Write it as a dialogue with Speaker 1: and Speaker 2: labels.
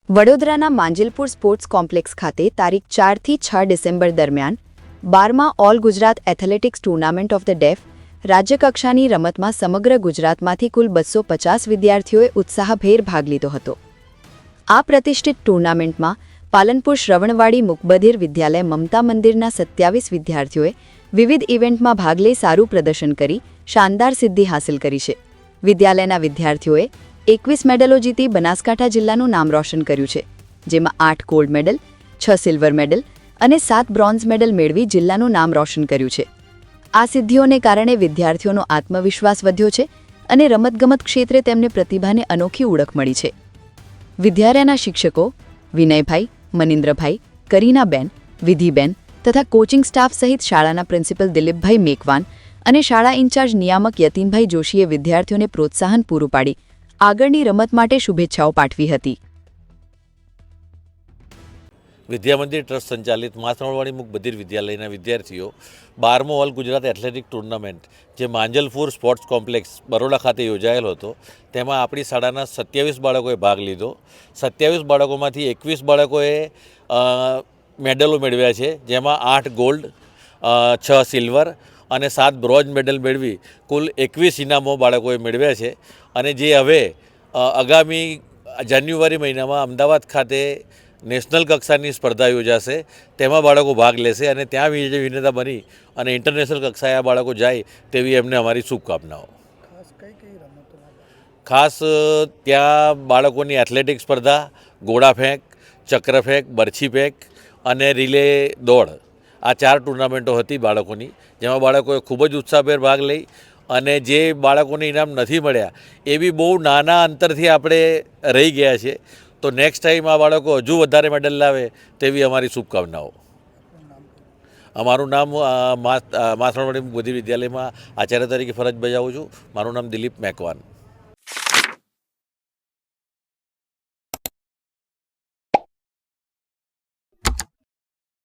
Speaker 1: વડોદરાના Manjalpur sports complex ખાતે તારીખ 4 થી 6 ડિસેમ્બર દરમિયાન 12મા all Gujarat athletics tournament of the deaf રાજ્યકક્ષાની રમતમાં સમગ્ર ગુજરાતમાંથી કુલ 250 વિદ્યાર્થીઓએ ઉત્સાહભેર ભાગ લીધો હતો। આ પ્રતિષ્ઠિત ટૂર્નામેન્ટમાં પાલનપુર શ્રવણવાડી મુકબધિર વિદ્યાલય મમતા મંદિરના 27 વિદ્યાર્થીઓએ વિવિધ ઇવેન્ટમાં ભાગ લઈ સારું પ્રદર્શન કરી શાનદાર સિદ્ધિ હાંસલ કરી છે। વિદ્યાલયના વિદ્યાર્થીઓએ 21 મેડલો જીતી બનાસકાંઠા જિલ્લાનું નામ રોશન કર્યું છે, જેમાં 8 ગોલ્ડ મેડલ, 6 સિલ્વર મેડલ અને 7 બ્રોન્ઝ મેડલ મેળવી જિલ્લાનું નામ રોશન કર્યું છે। આ સિદ્ધિઓને કારણે વિદ્યાર્થીઓનો આત્મવિશ્વાસ વધ્યો છે અને રમતગમત ક્ષેત્રે તેમને પ્રતિભાને અનોખી ઓળખ મળી છે। વિદ્યાલયના શિક્ષકો વિનયભાઈ, મનિન્દ્રભાઈ, કરીનાબેન, વિધિબેન તથા કોચિંગ સ્ટાફ સહિત શાળાના પ્રિન્સિપલ દિલીપભાઈ મેકવાન અને શાળા ઇન્ચાર્જ નિયામક યતીનભાઈ જોશીએ વિદ્યાર્થીઓને પ્રોત્સાહન પૂરું પાડી આગળની રમત માટે શુભેચ્છાઓ પાઠવી હતી।
Speaker 2: વિદ્યા મંદિર ટ્રસ્ટ સંચાલિત માસણવાડી મુકબધિર વિદ્યાલયના વિદ્યાર્થીઓ 12મો ઓલ ગુજરાત એથ્લેટિક ટુર્નામેન્ટ જે માંજલપુર સ્પોર્ટ્સ કોમ્પ્લેક્સ બરોડા ખાતે યોજાયેલો હતો, તેમાં આપણી શાળાના 27 બાળકોએ ભાગ લીધો। 27 બાળકોમાંથી 21 બાળકોએ મેડલો મેળવ્યા છે, જેમાં 8 ગોલ્ડ, 6 સિલ્વર અને 7 બ્રોન્ઝ મેડલ મેળવી કુલ 21 ઇનામો બાળકોએ મેળવ્યા છે। અને જે હવે આગામી જાન્યુઆરી મહિનામાં અમદાવાદ ખાતે નેશનલ કક્ષાની સ્પર્ધા યોજાશે, તેમાં બાળકો ભાગ લેશે અને ત્યાં વિજેતા બની અને ઇન્ટરનેશનલ કક્ષાએ આ બાળકો જાય તેવી એમને અમારી શુભકામનાઓ। ખાસ ત્યાં બાળકોની એથ્લેટિક સ્પર્ધા, ગોળા ફેંક, ચક્ર ફેંક, બરછી ફેંક અને રિલે દોડ, આ 4 ટુર્નામેન્ટો હતી બાળકોની, જેમાં બાળકોએ ખૂબ જ ઉત્સાહભેર ભાગ લઈ અને જે બાળકોને ઇનામ નથી મળ્યા એ બી બહુ નાના અંતરથી આપણે રહી ગયા છે। તો નેક્સ્ટ ટાઈમ આ બાળકો હજુ વધારે મેડલ લાવે તેવી અમારી શુભકામનાઓ। અમારું નામ માસણવાડી મુકબધિર વિદ્યાલયમાં આચાર્ય તરીકે ફરજ બજાવું છું। મારું નામ દિલીપ મેકવાન।